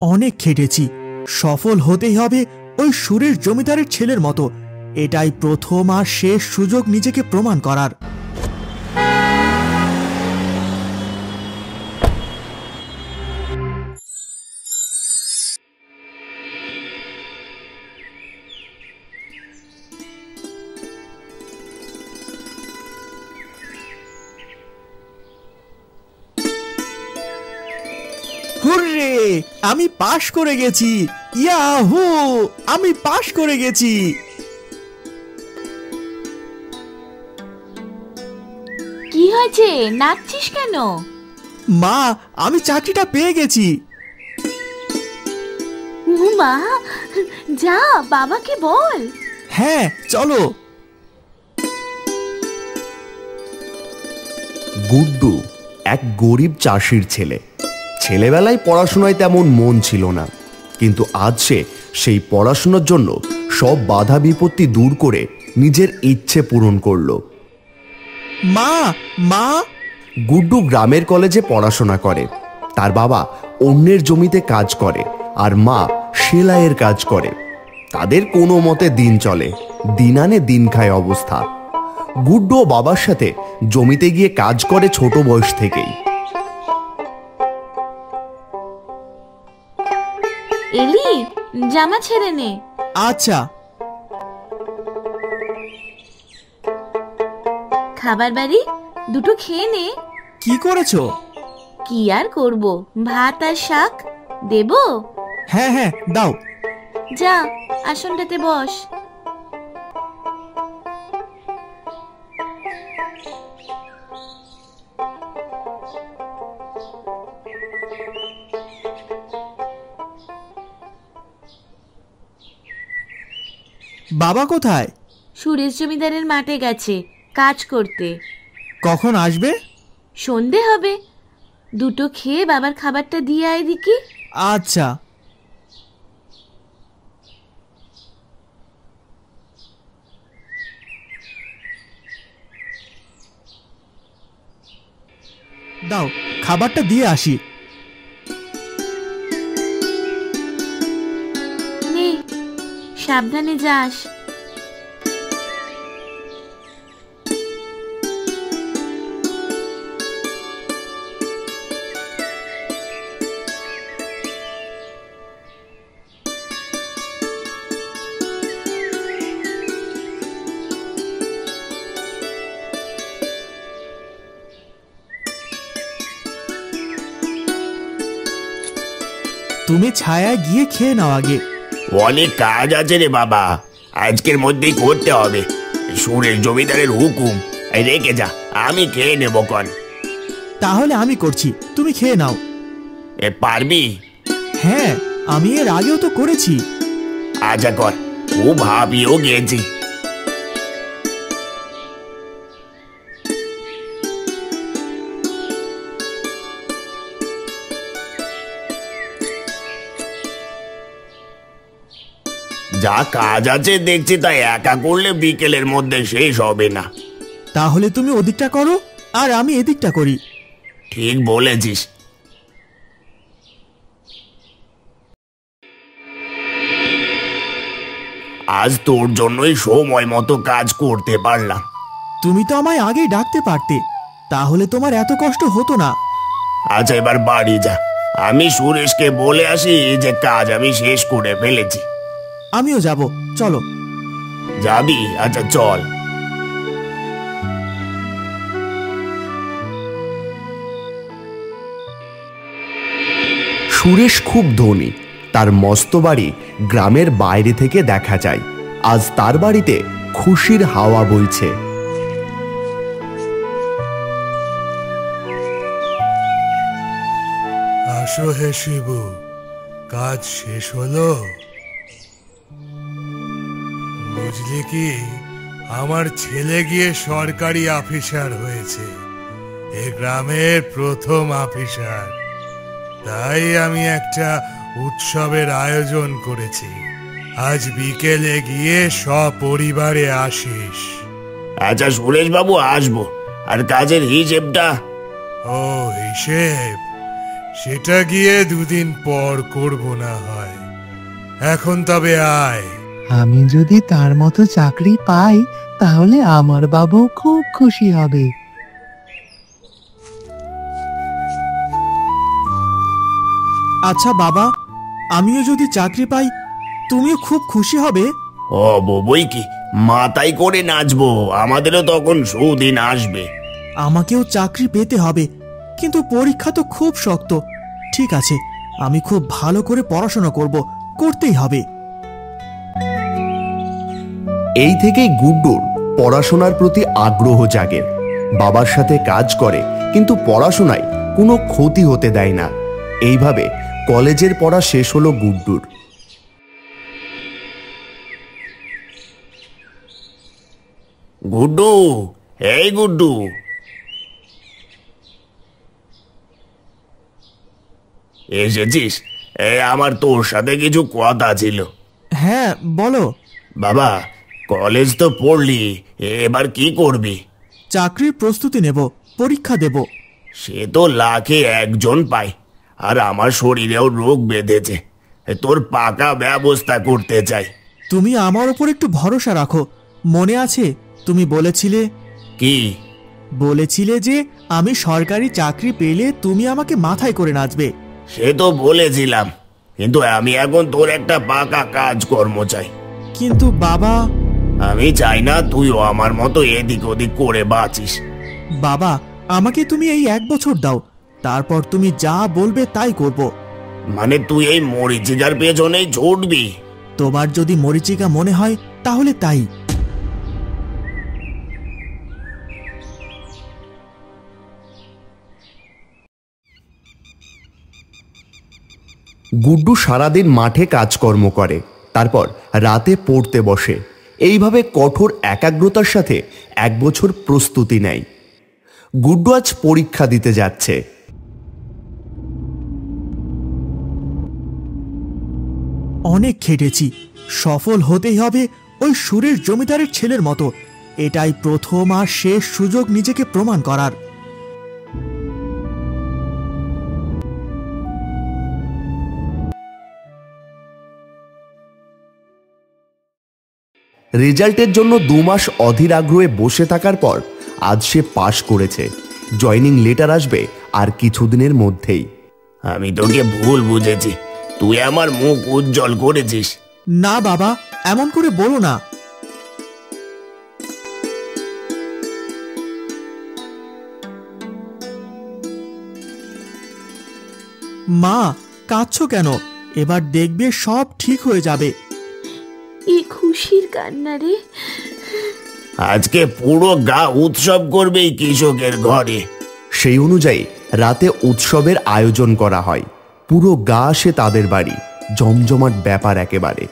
অনেক খেটেছি, সফল হতেই হবে ওই সুরেশ জমিদারের ছেলের মতো। এটাই প্রথম আর শেষ সুযোগ নিজেকে প্রমাণ করার। হুররে, আমি পাশ করে গেছি! ইয়াহু, আমি পাশ করে গেছি! কি হয়েছে, নাচছিস কেন? মা, আমি চাকরিটা পেয়ে গেছি। মা, যা বাবাকে বল। হ্যাঁ, চলো। গুড্ডু এক গরিব চাষির ছেলে। ছেলেবেলায় পড়াশোনায় তেমন মন ছিল না, কিন্তু আজ সে সেই পড়াশোনার জন্য সব বাধা বিপত্তি দূর করে নিজের ইচ্ছে পূরণ করল। মা, মা! গুড্ডু গ্রামের কলেজে পড়াশোনা করে। তার বাবা অন্যের জমিতে কাজ করে আর মা সেলাইয়ের কাজ করে। তাদের কোনো মতে দিন চলে, দিন আনে দিন খায় অবস্থা। গুড্ডু বাবার সাথে জমিতে গিয়ে কাজ করে ছোট বয়স থেকেই। এলি, জামা ছেড়ে নে। আচ্ছা। খাবার বাড়ি দুটো খেয়ে নে। কি করেছো? কি আর করব, ভাত আর শাক দেব। হ্যাঁ হ্যাঁ, দাও। যা, আসনটাতে বস। বাবা কোথায়? সুরেশ জমিদারের মাঠে গেছে কাজ করতে। কখন আসবে? সন্ধে হবে। দুটো খেয়ে বাবার খাবারটা দিয়ে আয় দেখি। আচ্ছা। দাও, খাবারটা দিয়ে আসি। নে, সাবধানে যাস। তুমি ছায়ায় গিয়ে খেয়ে নাও আগে। অনেক কাজ আছে রে বাবা, আজকের মধ্যেই করতে হবে। সুরেশ জমিদারের হুকুম, রেখে যা, আমি খেয়ে নেবো কন। তাহলে আমি করছি, তুমি খেয়ে নাও। পারবি? হ্যাঁ, আমি এর আগেও তো করেছি। আচ্ছা কর, ও ভাবিও গেছি। যা কাজ আছে দেখছি তাই একা করলে বিকেলের মধ্যে শেষ হবে না। তাহলে তুমি ওদিকটা করো আর আমি এদিকটা করি। ঠিক বলেছিস। আজ তোর জন্যই সময় মতো কাজ করতে পারলাম। তুমি তো আমায় আগেই ডাকতে পারতে, তাহলে তোমার এত কষ্ট হতো না। আচ্ছা, এবার বাড়ি যা, আমি সুরেশকে বলে আসি যে কাজ আমি শেষ করে ফেলেছি। আমিও যাব, চলো। যাবি? আচ্ছা চল। সুরেশ খুব ধনী, তার মস্ত বাড়ি গ্রামের বাইরে থেকে দেখা যায়। আজ তার বাড়িতে খুশির হাওয়া বইছে। আসো হে শিবু, কাজ শেষ হলো? বুঝলি কি, আমার ছেলে গিয়ে সরকারি অফিসার হয়েছে, এ গ্রামের প্রথম অফিসার। তাই আমি একটা উৎসবের আয়োজন করেছি। আজ বিকেলে গিয়ে সপরিবারে আসিস। আচ্ছা সুরেশ বাবু, আসবো। আর কাজের হিসেবটা? ও হিসেব, সেটা গিয়ে দুদিন পর করব না হয়। এখন তবে আয়। আমি যদি তার মতো চাকরি পাই তাহলে আমার বাবু খুব খুশি হবে। আচ্ছা বাবা, আমিও যদি চাকরি পাই তুমিও খুব খুশি হবে। বই কি, মাথায় করে নাচবো, আমাদেরও তখন সুদিন আসবে। আমাকেও চাকরি পেতে হবে, কিন্তু পরীক্ষা তো খুব শক্ত। ঠিক আছে, আমি খুব ভালো করে পড়াশোনা করতেই হবে। এই থেকেই গুড্ডুর পড়াশোনার প্রতি আগ্রহ জাগে। বাবার সাথে কাজ করে, কিন্তু পড়াশোনায় কোনো ক্ষতি হতে দেয় না। এইভাবে কলেজের পড়া শেষ হলো গুড্ডুর। গুড্ডু, এই গুড্ডু, এসেছিস? আমার তোর সাথে কিছু কথা ছিল। হ্যাঁ বলো। বাবা, কলেজ তো পড়লি, এবার কি করবি? চাকরির প্রস্তুতি নেব, পরীক্ষা দেব। সে তো লাখে একজন পায়, আর আমার শরীরেও রোগ বেঁধেছে। তোর পাকা ব্যবস্থা করতে চাই। তুমি আমার উপর একটু ভরসা রাখো। মনে আছে তুমি বলেছিলে? কি বলেছিলে যে আমি সরকারি চাকরি পেলে তুমি আমাকে মাথায় করে নাচবে। সে তো বলেছিলাম, কিন্তু আমি এখন তোর একটা পাকা কাজকর্ম চাই। কিন্তু বাবা, আমি চাই না তুইও আমার মতো এদিক ওদিক করে বাঁচিস। বাবা, আমাকে তুমি এই 1 বছর দাও, তারপর তুমি যা বলবে তাই করব। মানে তুই এই মরিচিকার পেছনেই ছুটবি? তোমার যদি মরিচিকা মনে হয় তাহলে তাই। গুড্ডু সারাদিন মাঠে কাজকর্ম করে, তারপর রাতে পড়তে বসে। এইভাবে কঠোর একাগ্রতার সাথে 1 বছর প্রস্তুতি নেয়। গুড্ডু আজ পরীক্ষা দিতে যাচ্ছে। অনেক খেটেছি, সফল হতেই হবে ওই সুরের জমিদারের ছেলের মতো। এটাই প্রথম আর শেষ সুযোগ নিজেকে প্রমাণ করার। রেজাল্টের জন্য 2 মাস অধীর আগ্রহে বসে থাকার পর আজ সে পাশ করেছে। জয়নিং লেটার আসবে আর কিছুদিনের মধ্যেই। আমি তোকে ভুল বুঝেছি, তুই আমার মুখ উজ্জ্বল করেছিস। না বাবা, এমন করে বলো না। মা, কাঁদছো কেন? এবার দেখবে সব ঠিক হয়ে যাবে। এ খুশির কান্না রে। আজকে পুরো গা উৎসব করবে এই কৃষকের ঘরে। সেই অনুযায়ী রাতে উৎসবের আয়োজন করা হয়। পুরো গা আসে তাদের বাড়ি, জমজমাট ব্যাপার একেবারে।